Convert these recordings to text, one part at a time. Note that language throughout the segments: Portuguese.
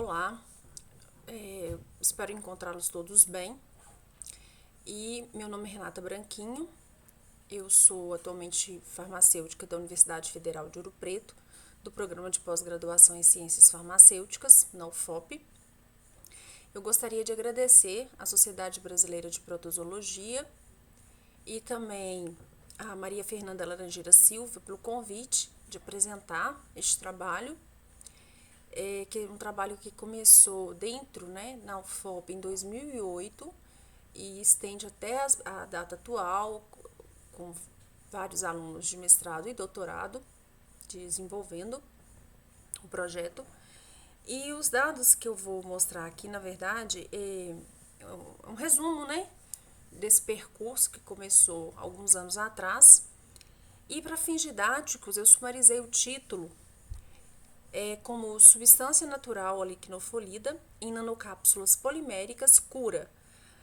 Olá, espero encontrá-los todos bem. E meu nome é Renata Branquinho, eu sou atualmente farmacêutica da Universidade Federal de Ouro Preto, do Programa de Pós-Graduação em Ciências Farmacêuticas, na UFOP. Eu gostaria de agradecer à Sociedade Brasileira de Protozoologia e também a Maria Fernanda Laranjeira Silva pelo convite de apresentar este trabalho, que é um trabalho que começou dentro, na UFOP em 2008 e estende até a data atual, com vários alunos de mestrado e doutorado desenvolvendo o projeto. E os dados que eu vou mostrar aqui, na verdade, é um resumo, desse percurso que começou alguns anos atrás. E para fins didáticos, eu sumarizei o título como substância natural liquinofolida em nanocápsulas poliméricas cura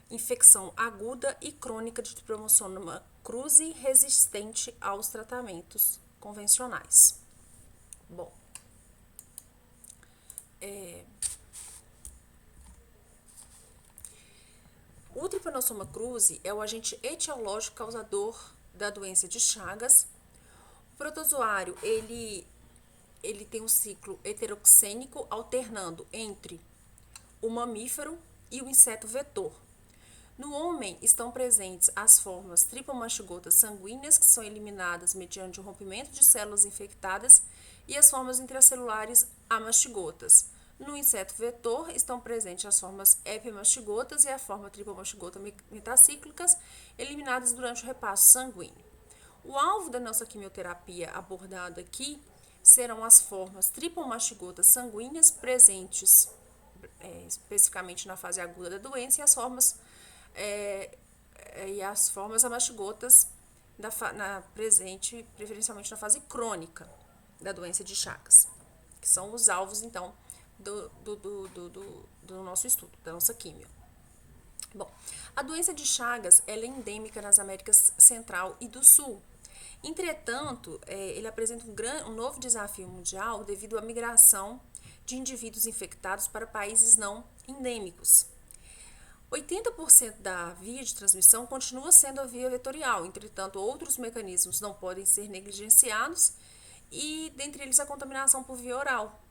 infecção aguda e crônica de Tripanosoma cruzi resistente aos tratamentos convencionais. Bom, o Trypanosoma cruzi é o agente etiológico causador da doença de Chagas. O protozoário, ele tem um ciclo heteroxênico alternando entre o mamífero e o inseto vetor. No homem estão presentes as formas tripomastigotas sanguíneas, que são eliminadas mediante o rompimento de células infectadas, e as formas intracelulares amastigotas. No inseto vetor estão presentes as formas epimastigotas e a forma tripomastigota metacíclicas, eliminadas durante o repasso sanguíneo. O alvo da nossa quimioterapia abordado aqui serão as formas tripomastigotas sanguíneas presentes especificamente na fase aguda da doença e as formas amastigotas presente preferencialmente na fase crônica da doença de Chagas, que são os alvos, então, do nosso estudo, da nossa quimio. Bom, a doença de Chagas ela é endêmica nas Américas Central e do Sul. Entretanto, ele apresenta um novo desafio mundial devido à migração de indivíduos infectados para países não endêmicos. 80% da via de transmissão continua sendo a via vetorial, entretanto, outros mecanismos não podem ser negligenciados, e dentre eles a contaminação por via oral,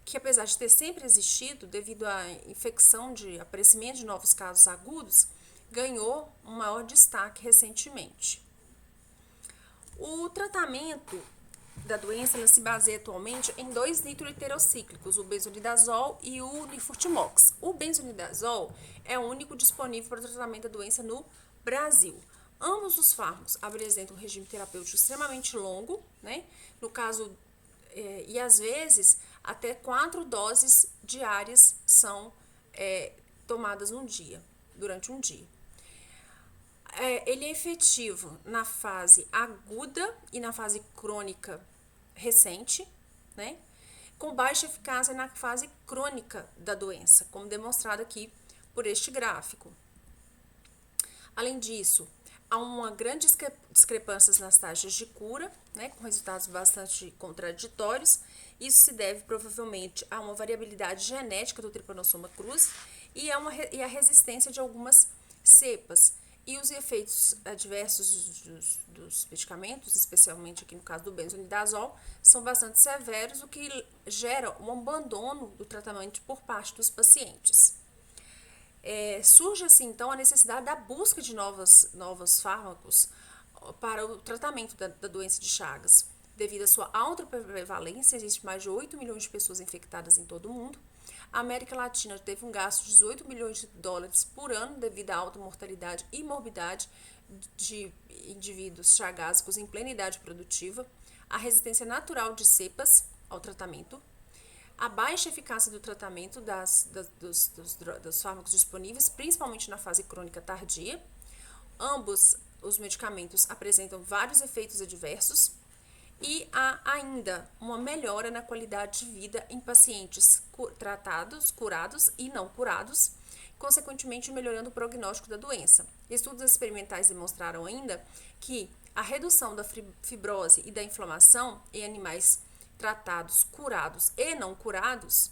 que apesar de ter sempre existido, devido à infecção de aparecimento de novos casos agudos, ganhou um maior destaque recentemente. O tratamento da doença ela se baseia atualmente em dois nitroheterocíclicos, o benzonidazol e o nifurtimox. O benzonidazol é o único disponível para o tratamento da doença no Brasil. Ambos os fármacos apresentam um regime terapêutico extremamente longo, no caso, e às vezes até 4 doses diárias são tomadas durante um dia. Ele é efetivo na fase aguda e na fase crônica recente, com baixa eficácia na fase crônica da doença, como demonstrado aqui por este gráfico. Além disso, há uma grande discrepância nas taxas de cura, com resultados bastante contraditórios. Isso se deve provavelmente a uma variabilidade genética do Trypanosoma cruzi e a resistência de algumas cepas. E os efeitos adversos dos medicamentos, especialmente aqui no caso do benzonidazol, são bastante severos, o que gera um abandono do tratamento por parte dos pacientes. Surge assim, então, a necessidade da busca de novos fármacos para o tratamento da doença de Chagas. Devido à sua alta prevalência, existe mais de 8 milhões de pessoas infectadas em todo o mundo. A América Latina teve um gasto de 18 milhões de dólares por ano devido à alta mortalidade e morbidade de indivíduos chagásicos em plena idade produtiva, a resistência natural de cepas ao tratamento, a baixa eficácia do tratamento dos fármacos disponíveis, principalmente na fase crônica tardia. Ambos os medicamentos apresentam vários efeitos adversos, e há ainda uma melhora na qualidade de vida em pacientes tratados, curados e não curados, consequentemente melhorando o prognóstico da doença. Estudos experimentais demonstraram ainda que a redução da fibrose e da inflamação em animais tratados, curados e não curados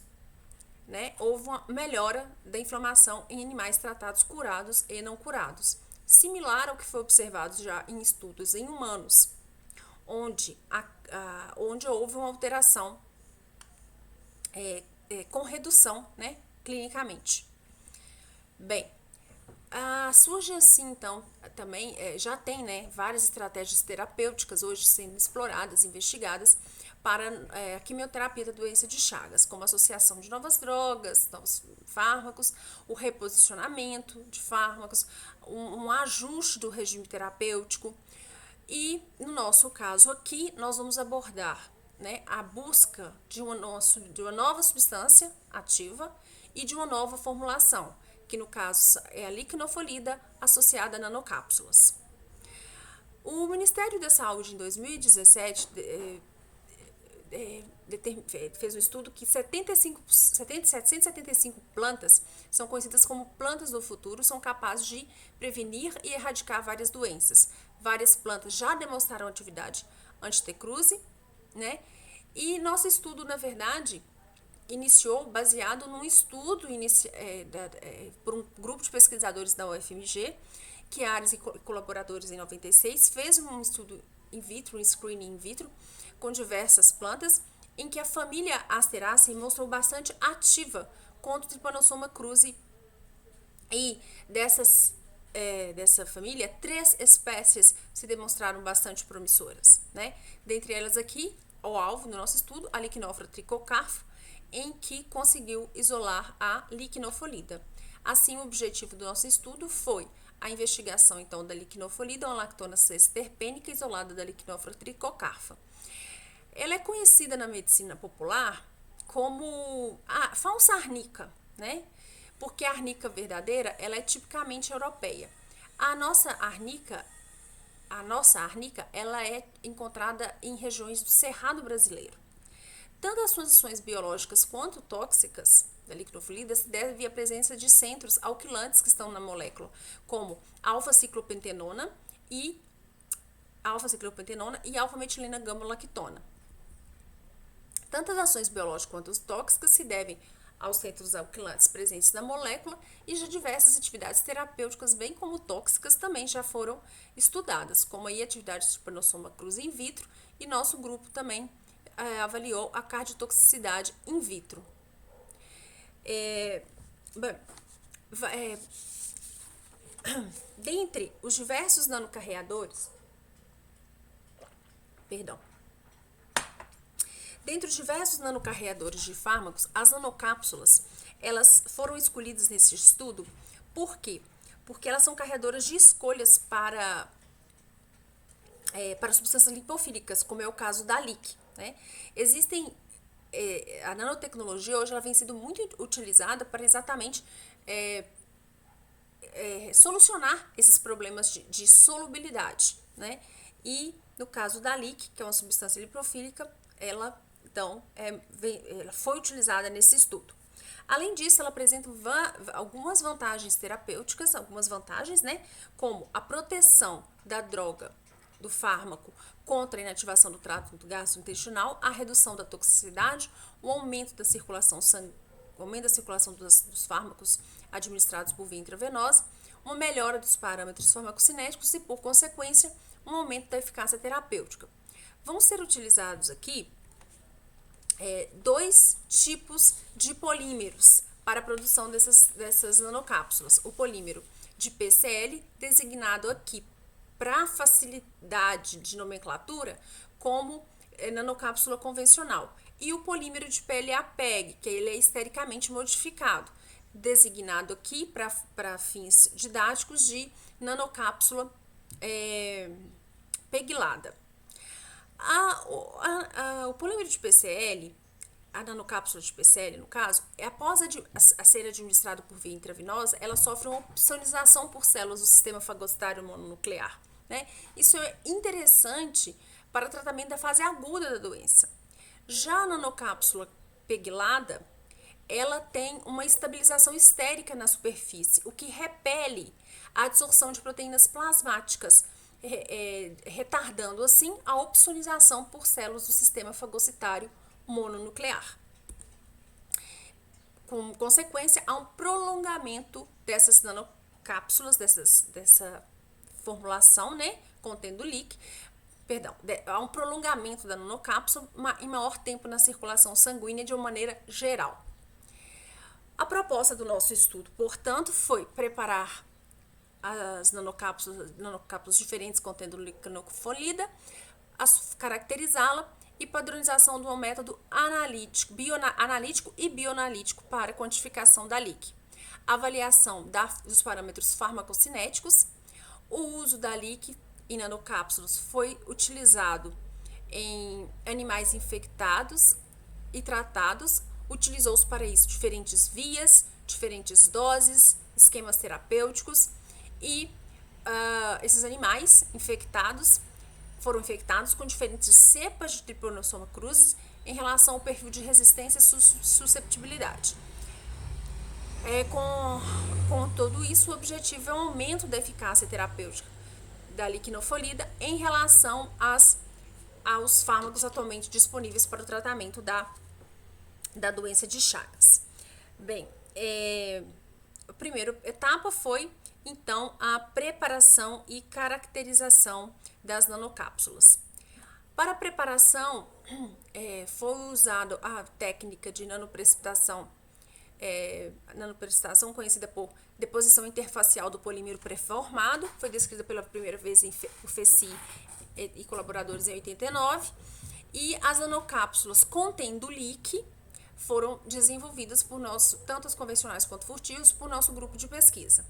né, houve uma melhora da inflamação em animais tratados curados e não curados, similar ao que foi observado já em estudos em humanos, onde houve uma alteração com redução, né, clinicamente. Bem, surge assim, então, também já tem, né, várias estratégias terapêuticas hoje sendo exploradas, investigadas para a quimioterapia da doença de Chagas, como a associação de novas drogas, novos fármacos, o reposicionamento de fármacos, um ajuste do regime terapêutico. E no nosso caso aqui, nós vamos abordar, né, a busca de uma nova substância ativa e de uma nova formulação, que no caso é a liquinofolida associada a nanocápsulas. O Ministério da Saúde, em 2017, fez um estudo que 775 plantas são conhecidas como plantas do futuro, são capazes de prevenir e erradicar várias doenças. Várias plantas já demonstraram atividade anti-T-cruzi, né? E nosso estudo, na verdade, iniciou baseado num estudo por um grupo de pesquisadores da UFMG, que Ares e colaboradores em 96 fez um estudo in vitro, um screening in vitro, com diversas plantas, em que a família Asteraceae mostrou bastante ativa contra o Trypanosoma cruzi. E dessa família, 3 espécies se demonstraram bastante promissoras, né? Dentre elas aqui, o alvo no nosso estudo, a Liquinófora tricocarpo, em que conseguiu isolar a liquinofolida. Assim, o objetivo do nosso estudo foi a investigação, então, da liquinofolida, uma lactona cis-terpênica isolada da Liquinófora tricocarpa. Ela é conhecida na medicina popular como a falsa arnica, né? Porque a arnica verdadeira, ela é tipicamente europeia. A nossa arnica, ela é encontrada em regiões do Cerrado brasileiro. Tanto as suas ações biológicas quanto tóxicas da liquinofolida se deve à presença de centros alquilantes que estão na molécula, como alfa-ciclopentenona e alfa-metilena gama-lactona. Tanto as ações biológicas quanto as tóxicas se devem aos centros alquilantes presentes na molécula e já diversas atividades terapêuticas, bem como tóxicas, também já foram estudadas, como aí atividades de Trypanosoma cruzi in vitro, e nosso grupo também avaliou a cardiotoxicidade in vitro. Dentre os diversos nanocarreadores, de fármacos, as nanocápsulas, elas foram escolhidas nesse estudo. Por quê? Porque elas são carreadoras de escolhas para substâncias lipofílicas, como é o caso da LIC, né? A nanotecnologia hoje ela vem sendo muito utilizada para exatamente solucionar esses problemas de solubilidade, né? E no caso da LIC, que é uma substância lipofílica, ela foi utilizada nesse estudo. Além disso, ela apresenta algumas vantagens terapêuticas, né? Como a proteção da droga, do fármaco, contra a inativação do trato gastrointestinal, a redução da toxicidade, o aumento da circulação dos fármacos administrados por via intravenosa, uma melhora dos parâmetros farmacocinéticos e, por consequência, um aumento da eficácia terapêutica. Vão ser utilizados aqui 2 tipos de polímeros para a produção dessas nanocápsulas. O polímero de PCL, designado aqui para facilidade de nomenclatura como nanocápsula convencional, e o polímero de PLA-PEG, que ele é estericamente modificado, designado aqui para fins didáticos de nanocápsula PEGlada. O polímero de PCL, a nanocápsula de PCL, no caso, após a ser administrado por via intravenosa, ela sofre uma opsonização por células do sistema fagocitário mononuclear, né? Isso é interessante para o tratamento da fase aguda da doença. Já a nanocápsula PEGlada, ela tem uma estabilização estérica na superfície, o que repele a adsorção de proteínas plasmáticas, retardando assim a opsonização por células do sistema fagocitário mononuclear. com consequência a um prolongamento dessas nanocápsulas, dessa formulação, né, contendo leak, há um prolongamento da nanocápsula em maior tempo na circulação sanguínea de uma maneira geral. A proposta do nosso estudo, portanto, foi preparar as nanocápsulas diferentes contendo liquinofolida, caracterizá-la e padronização de um método analítico e bioanalítico para quantificação da LIC. Avaliação dos parâmetros farmacocinéticos. O uso da LIC em nanocápsulas foi utilizado em animais infectados e tratados. Utilizou-se para isso diferentes vias, diferentes doses, esquemas terapêuticos e esses animais infectados foram infectados com diferentes cepas de Trypanosoma cruzi em relação ao perfil de resistência e susceptibilidade. Com tudo isso, o objetivo é o aumento da eficácia terapêutica da liquinofolida em relação aos fármacos atualmente disponíveis para o tratamento da doença de Chagas. Bem, a primeira etapa foi, então, a preparação e caracterização das nanocápsulas. Para a preparação, foi usada a técnica de nanoprecipitação conhecida por deposição interfacial do polímero pré-formado, foi descrita pela primeira vez por Feci e colaboradores em 89, e as nanocápsulas contendo LIC foram desenvolvidas por tanto as convencionais quanto furtivos, por nosso grupo de pesquisa.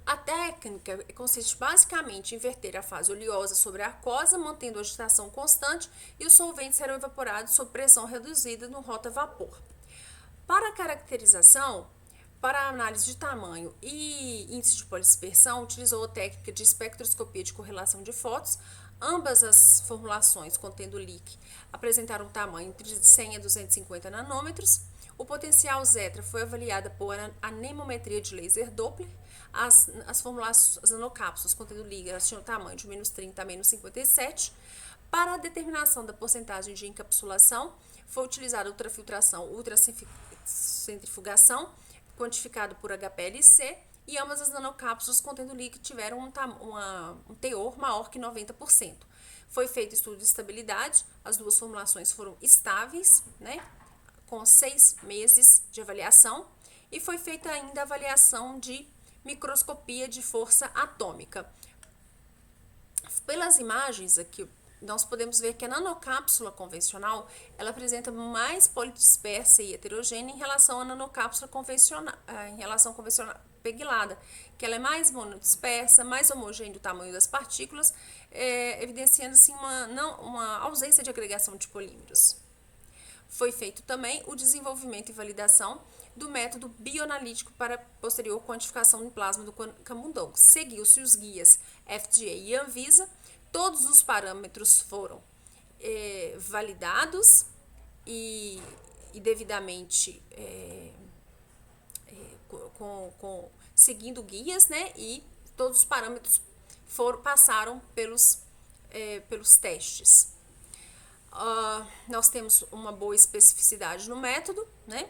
A técnica consiste basicamente em inverter a fase oleosa sobre a aquosa, mantendo a agitação constante, e os solventes serão evaporados sob pressão reduzida no rota-vapor. Para a caracterização, para a análise de tamanho e índice de polispersão, utilizou a técnica de espectroscopia de correlação de fótons. Ambas as formulações contendo LIC apresentaram um tamanho entre 100 a 250 nanômetros. O potencial Zetra foi avaliada por anemometria de laser Doppler. As nanocápsulas contendo LIC tinham o tamanho de menos 30 a menos 57. Para a determinação da porcentagem de encapsulação, foi utilizada ultrafiltração, ultracentrifugação, quantificado por HPLC, e ambas as nanocápsulas contendo LIC tiveram um teor maior que 90%. Foi feito estudo de estabilidade, as duas formulações foram estáveis, né, com 6 meses de avaliação, e foi feita ainda a avaliação de microscopia de força atômica. Pelas imagens aqui, nós podemos ver que a nanocápsula convencional, ela apresenta mais polidispersa e heterogênea em relação à nanocápsula convencional, PEGlada, que ela é mais monodispersa, mais homogênea do tamanho das partículas, evidenciando assim uma ausência de agregação de polímeros. Foi feito também o desenvolvimento e validação do método bioanalítico para posterior quantificação do plasma do camundongo. Seguiu-se os guias FDA e Anvisa. Todos os parâmetros foram validados e devidamente seguindo guias, né? E todos os parâmetros passaram pelos testes. Nós temos uma boa especificidade no método, né?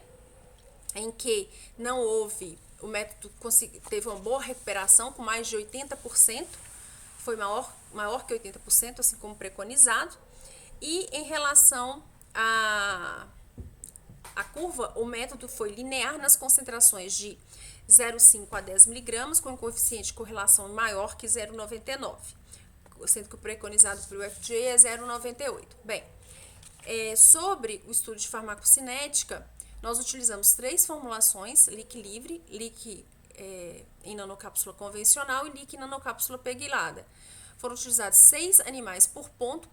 Em que não houve, o método teve uma boa recuperação com mais de 80%, foi maior que 80%, assim como preconizado. E em relação à curva, o método foi linear nas concentrações de 0,5 a 10 miligramas, com um coeficiente de correlação maior que 0,99, sendo que o preconizado pelo FDA é 0,98. Bem, sobre o estudo de farmacocinética, nós utilizamos 3 formulações: LIC livre, LIC em nanocápsula convencional e LIC em nanocápsula PEGlada. Foram utilizados 6 animais por ponto,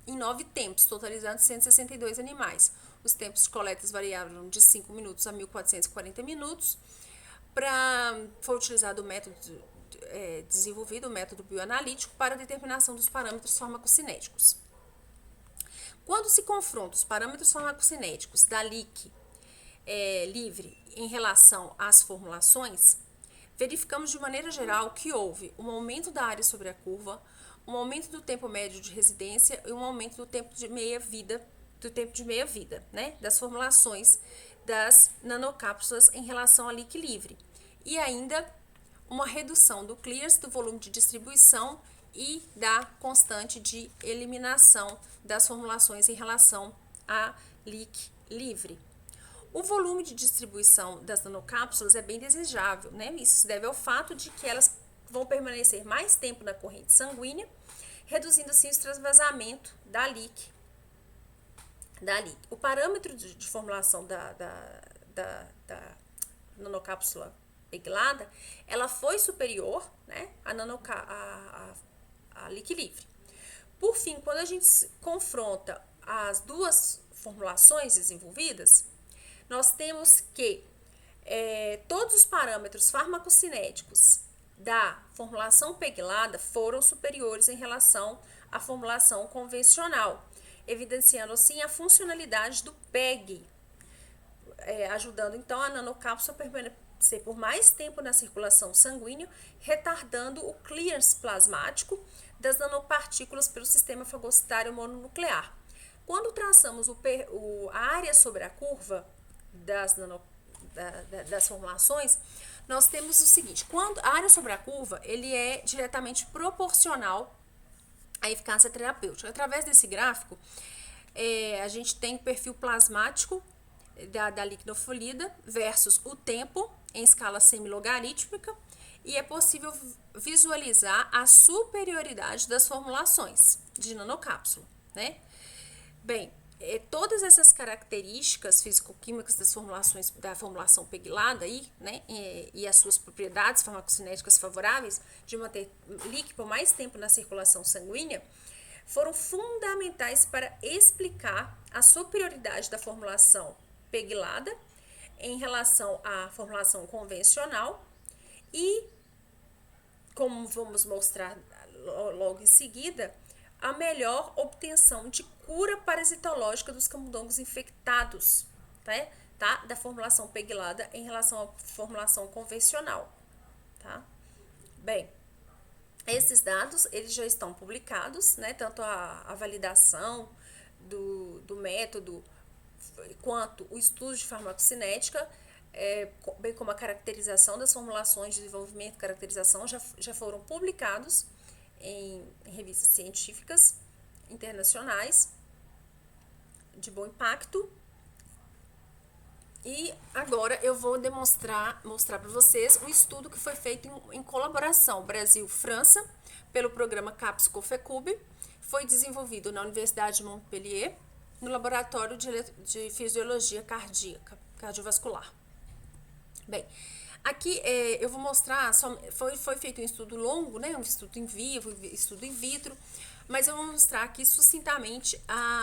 em 9 tempos, totalizando 162 animais. Os tempos de coletas variavam de 5 minutos a 1.440 minutos. Foi utilizado o método desenvolvido, o método bioanalítico, para a determinação dos parâmetros farmacocinéticos. Quando se confronta os parâmetros farmacocinéticos da LIC livre em relação às formulações, verificamos de maneira geral que houve um aumento da área sobre a curva, um aumento do tempo médio de residência e um aumento do tempo de meia-vida, né, das formulações das nanocápsulas em relação à leak livre. E ainda uma redução do clearance, do volume de distribuição e da constante de eliminação das formulações em relação a leak livre. O volume de distribuição das nanocápsulas é bem desejável, né? Isso se deve ao fato de que elas vão permanecer mais tempo na corrente sanguínea, reduzindo assim o extravasamento da leak. O parâmetro de formulação da nanocápsula PEGlada, ela foi superior, né, à leak livre. Por fim, quando a gente confronta as duas formulações desenvolvidas, nós temos que todos os parâmetros farmacocinéticos da formulação PEGlada foram superiores em relação à formulação convencional, evidenciando assim a funcionalidade do PEG, ajudando então a nanocápsula a permanecer por mais tempo na circulação sanguínea, retardando o clearance plasmático das nanopartículas pelo sistema fagocitário mononuclear. Quando traçamos a área sobre a curva das formulações, nós temos o seguinte: quando a área sobre a curva, ele é diretamente proporcional à eficácia terapêutica. Através desse gráfico, a gente tem o perfil plasmático da liquinofolida versus o tempo em escala semilogarítmica, e é possível visualizar a superioridade das formulações de nanocápsula, né? Bem, todas essas características físico-químicas da formulação PEGlada aí, né, e as suas propriedades farmacocinéticas favoráveis de manter líquido por mais tempo na circulação sanguínea foram fundamentais para explicar a superioridade da formulação PEGlada em relação à formulação convencional e, como vamos mostrar logo em seguida, a melhor obtenção de cura parasitológica dos camundongos infectados, tá? Da formulação PEGlada em relação à formulação convencional, tá? Bem, esses dados, eles já estão publicados, né? Tanto a validação do método quanto o estudo de farmacocinética, bem como a caracterização das formulações de desenvolvimento e caracterização já foram publicados em revistas científicas internacionais de bom impacto. E agora eu vou mostrar para vocês um estudo que foi feito em colaboração Brasil-França pelo programa CAPS-COFECUB. Foi desenvolvido na Universidade de Montpellier, no laboratório de fisiologia cardiovascular. Bem, aqui eu vou mostrar, foi feito um estudo longo, né, um estudo em vivo, estudo in vitro, mas eu vou mostrar aqui sucintamente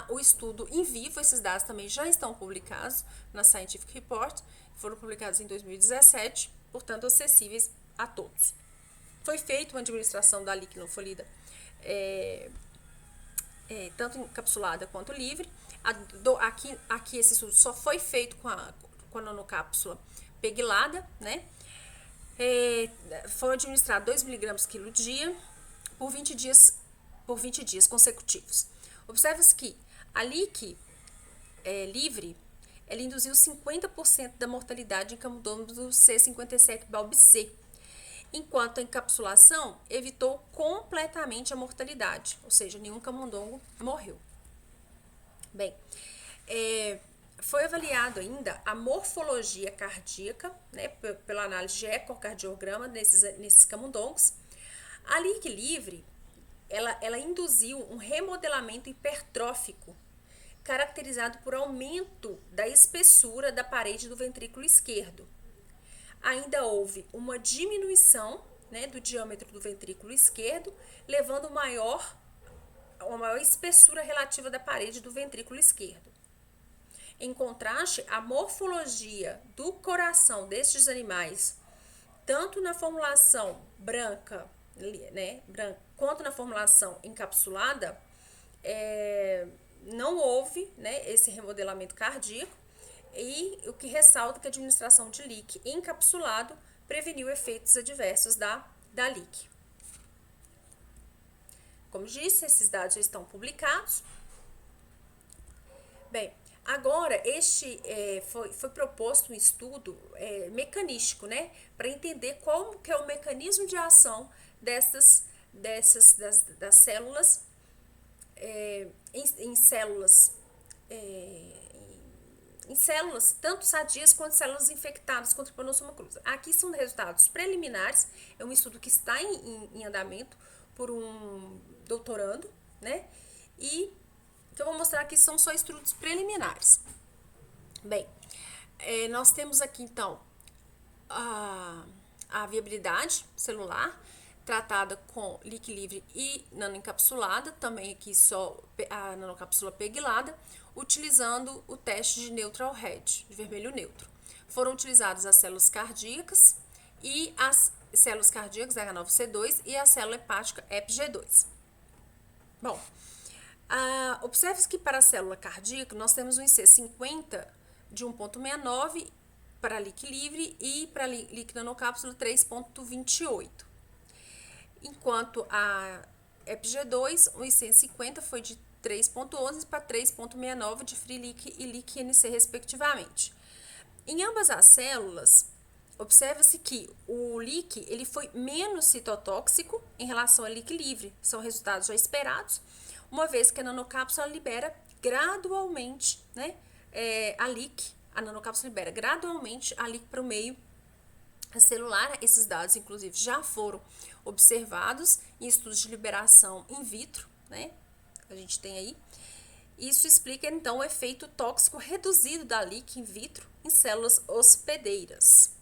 o estudo em vivo. Esses dados também já estão publicados na Scientific Report, foram publicados em 2017, portanto acessíveis a todos. Foi feita uma administração da liquinofolida tanto encapsulada quanto livre. Aqui esse estudo só foi feito com a nanocápsula PEGlada, né? Foi administrado 2 mg quilo dia por 20 dias consecutivos. Observa-se que a leak livre, ela induziu 50% da mortalidade em camundongos do C57-BALB-C, enquanto a encapsulação evitou completamente a mortalidade, ou seja, nenhum camundongo morreu. Bem, foi avaliado ainda a morfologia cardíaca, né, pela análise de ecocardiograma nesses camundongos. A leak livre, ela induziu um remodelamento hipertrófico, caracterizado por aumento da espessura da parede do ventrículo esquerdo. Ainda houve uma diminuição, né, do diâmetro do ventrículo esquerdo, levando uma maior espessura relativa da parede do ventrículo esquerdo. Em contraste, a morfologia do coração destes animais, tanto na formulação branca, né, quanto na formulação encapsulada, não houve, né, esse remodelamento cardíaco, e o que ressalta que a administração de leak encapsulado preveniu efeitos adversos da leak. Como disse, esses dados já estão publicados. Bem, Agora, foi proposto um estudo mecanístico, né, para entender como que é o mecanismo de ação das células, em células, é, em células tanto sadias quanto células infectadas com Trypanosoma cruzi. Aqui são resultados preliminares, é um estudo que está em andamento por um doutorando, né, e que eu vou mostrar aqui são só estudos preliminares. Bem, nós temos aqui então a viabilidade celular tratada com líquido livre e nanoencapsulada, também aqui só a nanocápsula PEGlada, utilizando o teste de neutral red, de vermelho neutro. Foram utilizadas as células cardíacas e as células cardíacas H9C2 e a célula hepática EPG2. Bom, observe-se que para a célula cardíaca nós temos um IC50 de 1,69 para líquido livre e para líquido nanocápsula 3,28. Enquanto a EPG2, o IC50 foi de 3,11 para 3,69 de free leak e leak NC, respectivamente. Em ambas as células, observa-se que o leak ele foi menos citotóxico em relação ao leak livre. São resultados já esperados, uma vez que a nanocápsula libera gradualmente, né, a nanocápsula libera gradualmente a leak para o meio celular. Esses dados, inclusive, já foram observados em estudos de liberação in vitro, né? A gente tem aí. Isso explica, então, o efeito tóxico reduzido da leak in vitro em células hospedeiras.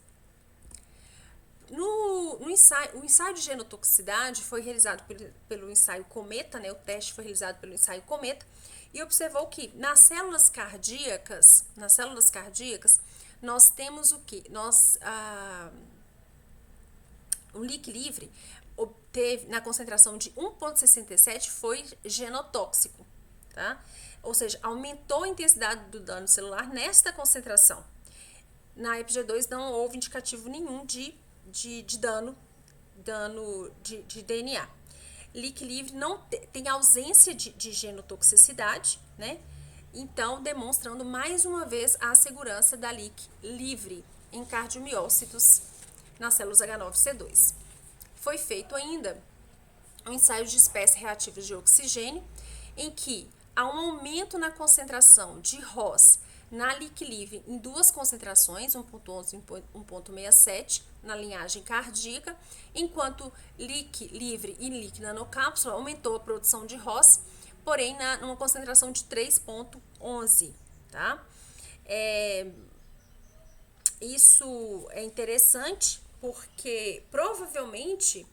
O ensaio de genotoxicidade foi realizado pelo ensaio Cometa, né? O teste foi realizado pelo ensaio Cometa e observou que nas células cardíacas, nós temos o que? O leak livre obteve, na concentração de 1,67, foi genotóxico, tá? Ou seja, aumentou a intensidade do dano celular nesta concentração. Na EPG2 não houve indicativo nenhum de dano de DNA. Leak livre não tem ausência de genotoxicidade, né? Então, demonstrando mais uma vez a segurança da leak livre em cardiomiócitos nas células H9C2. Foi feito ainda um ensaio de espécies reativas de oxigênio, em que há um aumento na concentração de ROS na leak livre em duas concentrações, 1,11 e 1,67, na linhagem cardíaca, enquanto leak livre e leak nanocápsula aumentou a produção de ROS, porém numa concentração de 3,11, tá? Isso é interessante porque provavelmente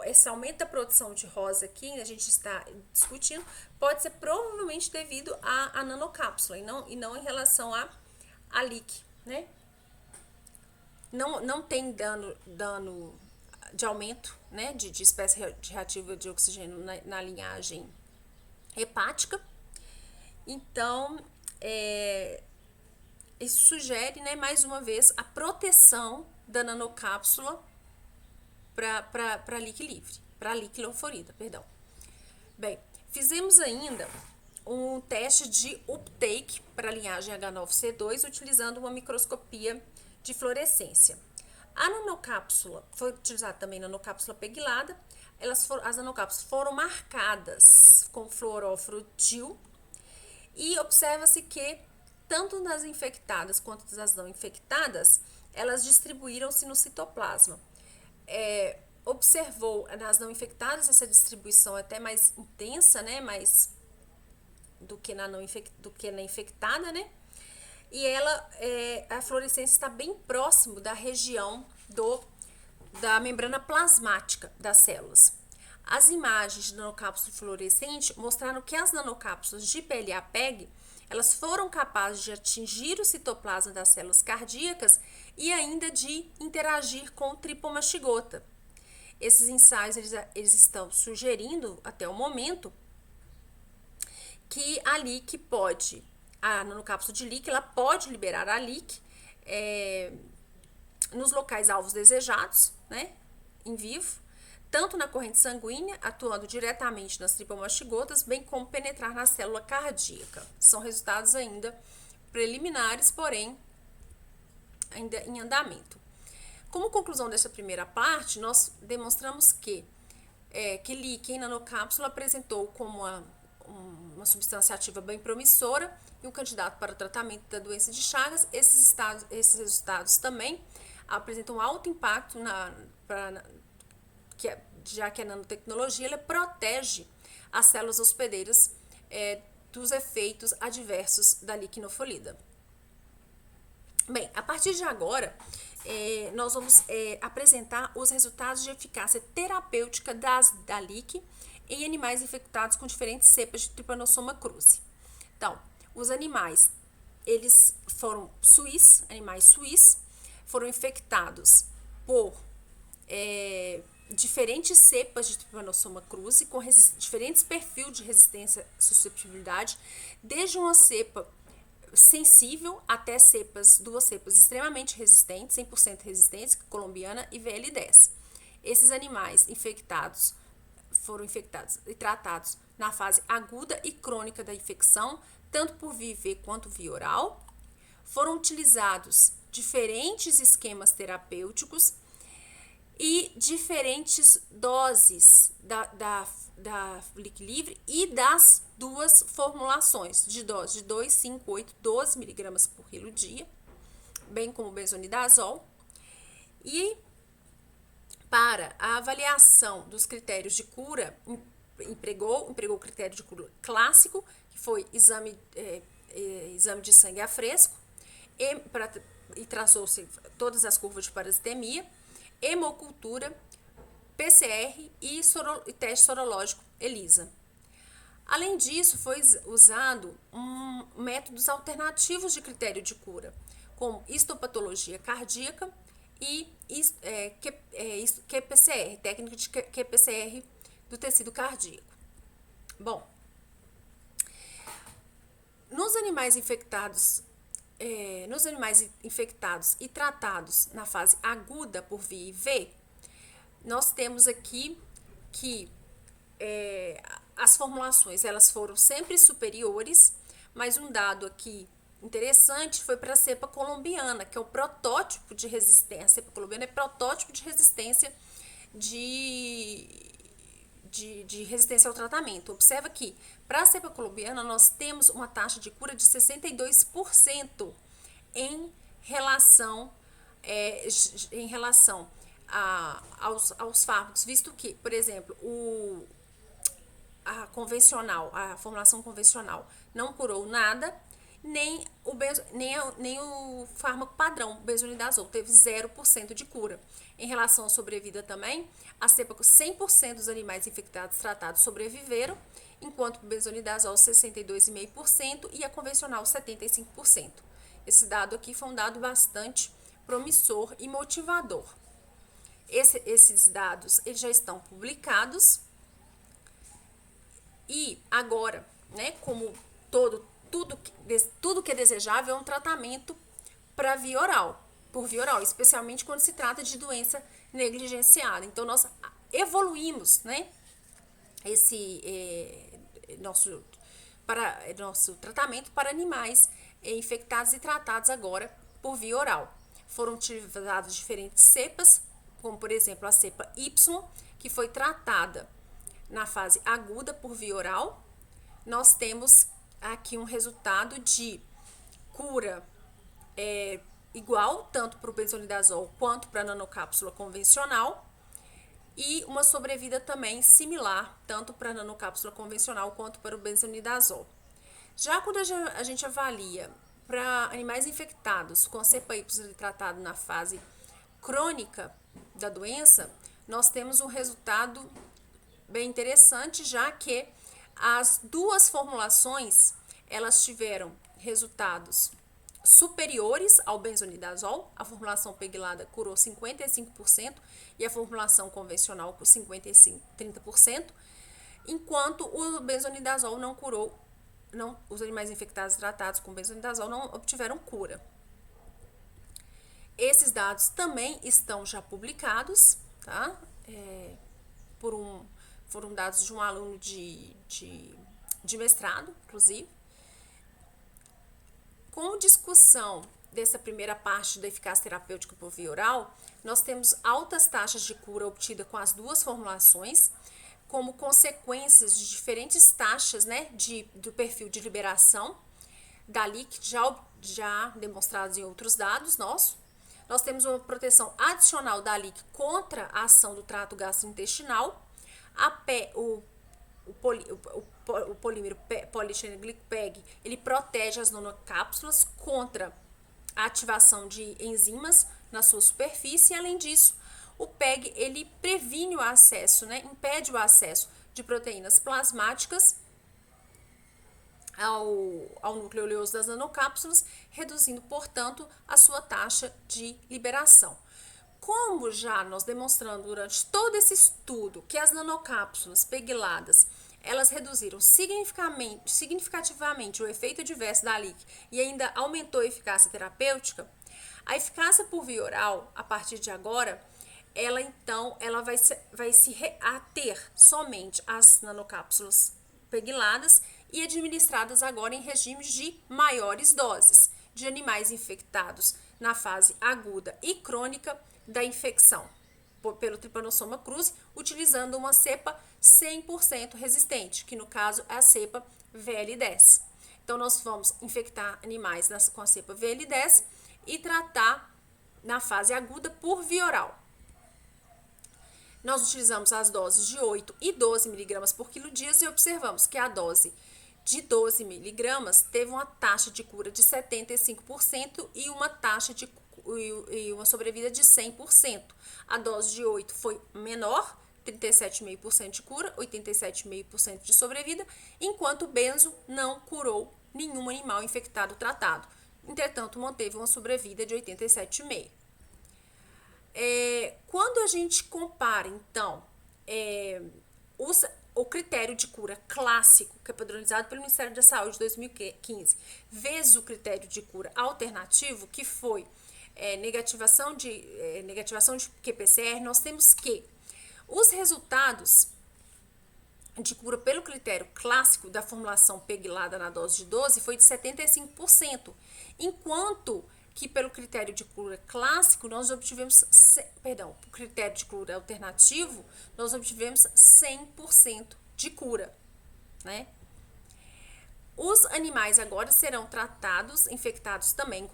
esse aumento da produção de ROS aqui, a gente está discutindo, pode ser provavelmente devido à nanocápsula e não em relação à leak, né? Não tem dano de aumento, né, de espécie reativa de oxigênio na linhagem hepática. Então, isso sugere, né, mais uma vez, a proteção da nanocápsula para leak livre, para leak leoforida, perdão. Bem, fizemos ainda um teste de uptake para a linhagem H9C2 utilizando uma microscopia de fluorescência. A nanocápsula foi utilizada também nanocápsula PEGlada. As nanocápsulas foram marcadas com fluoróforo DIL e observa-se que tanto nas infectadas quanto nas não infectadas, elas distribuíram-se no citoplasma. Observou nas não infectadas essa distribuição até mais intensa, né, mais do que na infectada, né? E a fluorescência está bem próximo da região da membrana plasmática das células. As imagens de nanocápsula fluorescente mostraram que as nanocápsulas de PLA-PEG elas foram capazes de atingir o citoplasma das células cardíacas e ainda de interagir com o tripomastigota. Esses ensaios eles estão sugerindo até o momento que a nanocápsula de leak ela pode liberar a leak nos locais alvos desejados, né, em vivo, tanto na corrente sanguínea, atuando diretamente nas tripomastigotas, bem como penetrar na célula cardíaca. São resultados ainda preliminares, porém ainda em andamento. Como conclusão dessa primeira parte, nós demonstramos que líquen em nanocápsula apresentou como uma substância ativa bem promissora e um candidato para o tratamento da doença de Chagas. Esses resultados também apresentam alto impacto já que a nanotecnologia ela protege as células hospedeiras dos efeitos adversos da liquinofolida. Bem, a partir de agora, nós vamos apresentar os resultados de eficácia terapêutica da LIC em animais infectados com diferentes cepas de Trypanosoma cruzi. Então, os animais, eles foram animais suíços, foram infectados por diferentes cepas de Trypanosoma cruzi, com diferentes perfis de resistência e susceptibilidade, desde uma cepa sensível até duas cepas extremamente resistentes, 100% resistentes, colombiana e VL10. Esses animais foram infectados e tratados na fase aguda e crônica da infecção, tanto por via IV quanto via oral. Foram utilizados diferentes esquemas terapêuticos e diferentes doses da LIC livre e das duas formulações de dose de 2, 5, 8, 12 miligramas por quilo dia, bem como benzonidazol. E para a avaliação dos critérios de cura, empregou o critério de cura clássico, que foi exame de sangue a fresco, e traçou-se todas as curvas de parasitemia, hemocultura, PCR e teste sorológico ELISA. Além disso, foi usado métodos alternativos de critério de cura, como histopatologia cardíaca e QPCR, técnica de QPCR do tecido cardíaco. Bom, nos animais infectados e tratados na fase aguda por via IV, nós temos aqui que as formulações elas foram sempre superiores, mas um dado aqui interessante foi para a cepa colombiana, que é o protótipo de resistência. A cepa colombiana é protótipo de resistência de resistência ao tratamento. Observa que para a cepa colombiana nós temos uma taxa de cura de 62% em relação aos fármacos, visto que, por exemplo, a formulação convencional não curou nada, nem o fármaco padrão, o benzonidazol, teve 0% de cura. Em relação à sobrevida também, a cepa 100% dos animais infectados tratados sobreviveram, enquanto o benzonidazol 62,5% e a convencional 75%. Esse dado aqui foi um dado bastante promissor e motivador. Esses dados eles já estão publicados e agora, né, como tudo que é desejável é um tratamento por via oral, especialmente quando se trata de doença negligenciada. Então, nós evoluímos, né, nosso tratamento para animais infectados e tratados agora por via oral. Foram utilizadas diferentes cepas, como por exemplo a cepa Y, que foi tratada na fase aguda por via oral. Nós temos aqui um resultado de cura igual, tanto para o benzonidazol quanto para a nanocápsula convencional, e uma sobrevida também similar, tanto para a nanocápsula convencional quanto para o benzonidazol. Já quando a gente avalia para animais infectados com a cepa Y tratado na fase crônica da doença, nós temos um resultado bem interessante, já que as duas formulações elas tiveram resultados superiores ao benzonidazol. A formulação peglada curou 55% e a formulação convencional por 30%, enquanto o benzonidazol não curou, os animais infectados tratados com benzonidazol não obtiveram cura. Esses dados também estão já publicados, tá? foram dados de um aluno de mestrado, inclusive. Com discussão dessa primeira parte da eficácia terapêutica por via oral, nós temos altas taxas de cura obtidas com as duas formulações, como consequências de diferentes taxas, né, do perfil de liberação da LIC, já demonstrados em outros dados nossos. Nós temos uma proteção adicional da LIC contra a ação do trato gastrointestinal. O polímero polietilenglicol PEG, ele protege as nanocápsulas contra a ativação de enzimas na sua superfície. E, além disso, o PEG, ele previne o acesso, né, impede o acesso de proteínas plasmáticas ao núcleo oleoso das nanocápsulas, reduzindo, portanto, a sua taxa de liberação. Como já nós demonstramos durante todo esse estudo que as nanocápsulas pegladas, elas reduziram significativamente o efeito adverso da LIC e ainda aumentou a eficácia terapêutica, a eficácia por via oral, a partir de agora, ela vai se ater somente às nanocápsulas pegladas e administradas agora em regimes de maiores doses de animais infectados na fase aguda e crônica da infecção pelo Trypanosoma cruzi, utilizando uma cepa 100% resistente, que no caso é a cepa VL10. Então, nós vamos infectar animais com a cepa VL10 e tratar na fase aguda por via oral. Nós utilizamos as doses de 8 e 12 miligramas por quilo dia e observamos que a dose de 12 miligramas teve uma taxa de cura de 75% e uma taxa de uma sobrevida de 100%. A dose de 8 foi menor, 37,5% de cura, 87,5% de sobrevida, enquanto o benzo não curou nenhum animal infectado tratado. Entretanto, manteve uma sobrevida de 87,5%. Quando a gente compara, então, o critério de cura clássico, que é padronizado pelo Ministério da Saúde de 2015, vezes o critério de cura alternativo, que foi negativação de qPCR, nós temos que os resultados de cura pelo critério clássico da formulação peglada na dose de 12 foi de 75%, enquanto que pelo critério de cura clássico nós obtivemos, o critério de cura alternativo, nós obtivemos 100% de cura, né? Os animais agora serão tratados, infectados também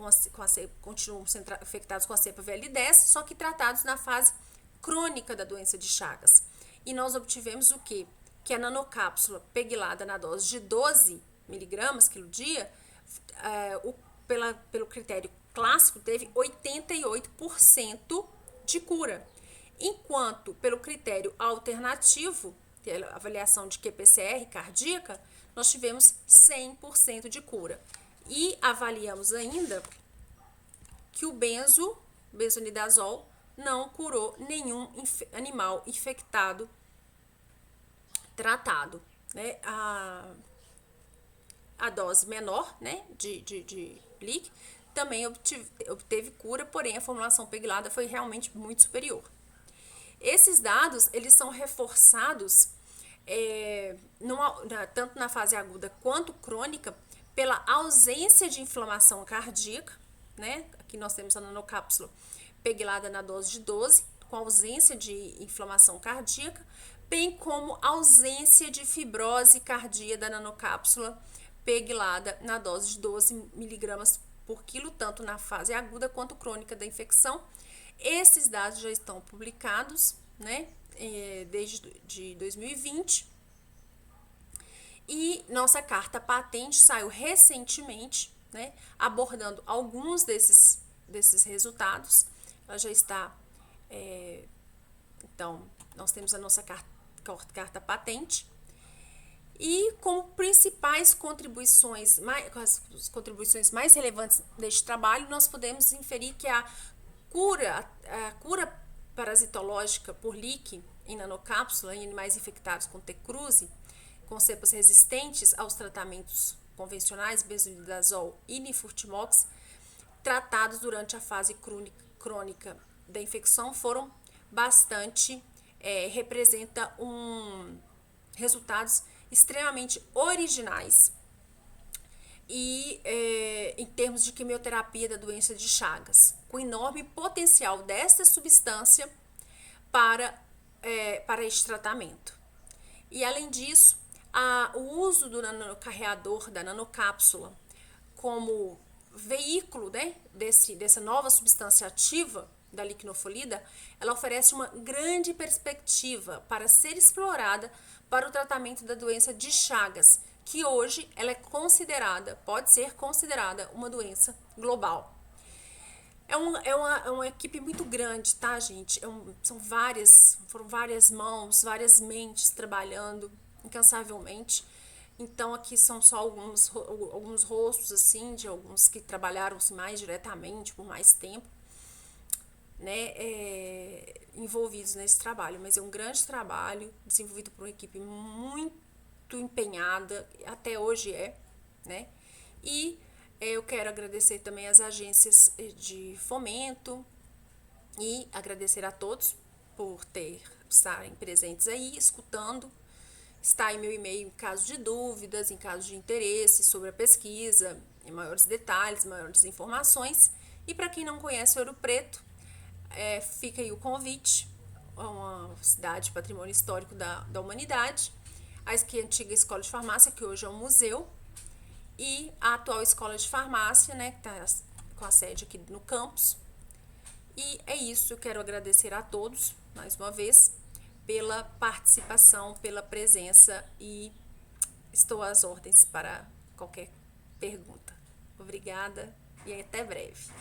continuam sendo infectados com a cepa VL10, só que tratados na fase crônica da doença de Chagas. E nós obtivemos o quê? Que a nanocápsula peglada na dose de 12 miligramas quilo dia, pelo critério clássico, teve 88% de cura. Enquanto, pelo critério alternativo, que é a avaliação de qPCR cardíaca, nós tivemos 100% de cura. E avaliamos ainda que o benzonidazol, não curou nenhum animal infectado tratado, né? A dose menor, né, de LIC também obteve cura, porém a formulação peglada foi realmente muito superior. Esses dados, eles são reforçados tanto na fase aguda quanto crônica pela ausência de inflamação cardíaca, né? Aqui nós temos a nanocápsula peglada na dose de 12, com ausência de inflamação cardíaca, bem como ausência de fibrose cardíaca da nanocápsula peglada na dose de 12 miligramas por quilo, tanto na fase aguda quanto crônica da infecção. Esses dados já estão publicados, né, desde 2020. E nossa carta patente saiu recentemente, né, abordando alguns desses resultados. Ela já está, então, nós temos a nossa carta patente. E como principais contribuições, as contribuições mais relevantes deste trabalho, nós podemos inferir que a cura parasitológica por LIC em nanocápsula em animais infectados com T. cruzi, com cepas resistentes aos tratamentos convencionais, benzonidazol e nifurtimox, tratados durante a fase crônica da infecção, foram bastante representa resultados extremamente originais e em termos de quimioterapia da doença de Chagas, com enorme potencial desta substância para este tratamento. E além disso, o uso do nanocarreador, da nanocápsula, como veículo, né, dessa nova substância ativa da liquinofolida, ela oferece uma grande perspectiva para ser explorada para o tratamento da doença de Chagas, que hoje ela pode ser considerada uma doença global. É uma equipe muito grande, tá, gente? Foram várias mãos, várias mentes trabalhando incansavelmente. Então, aqui são só alguns rostos, assim, de alguns que trabalharam mais diretamente, por mais tempo, né, envolvidos nesse trabalho. Mas é um grande trabalho, desenvolvido por uma equipe muito empenhada, até hoje né? E eu quero agradecer também às agências de fomento e agradecer a todos por estarem presentes aí, escutando. Está aí meu e-mail em caso de dúvidas, em caso de interesse sobre a pesquisa, em maiores detalhes, maiores informações. E para quem não conhece Ouro Preto, fica aí o convite a uma cidade patrimônio histórico da humanidade, a antiga escola de farmácia, que hoje é um museu, e a atual escola de farmácia, né, que está com a sede aqui no campus. E é isso, eu quero agradecer a todos, mais uma vez, pela participação, pela presença, e estou às ordens para qualquer pergunta. Obrigada e até breve.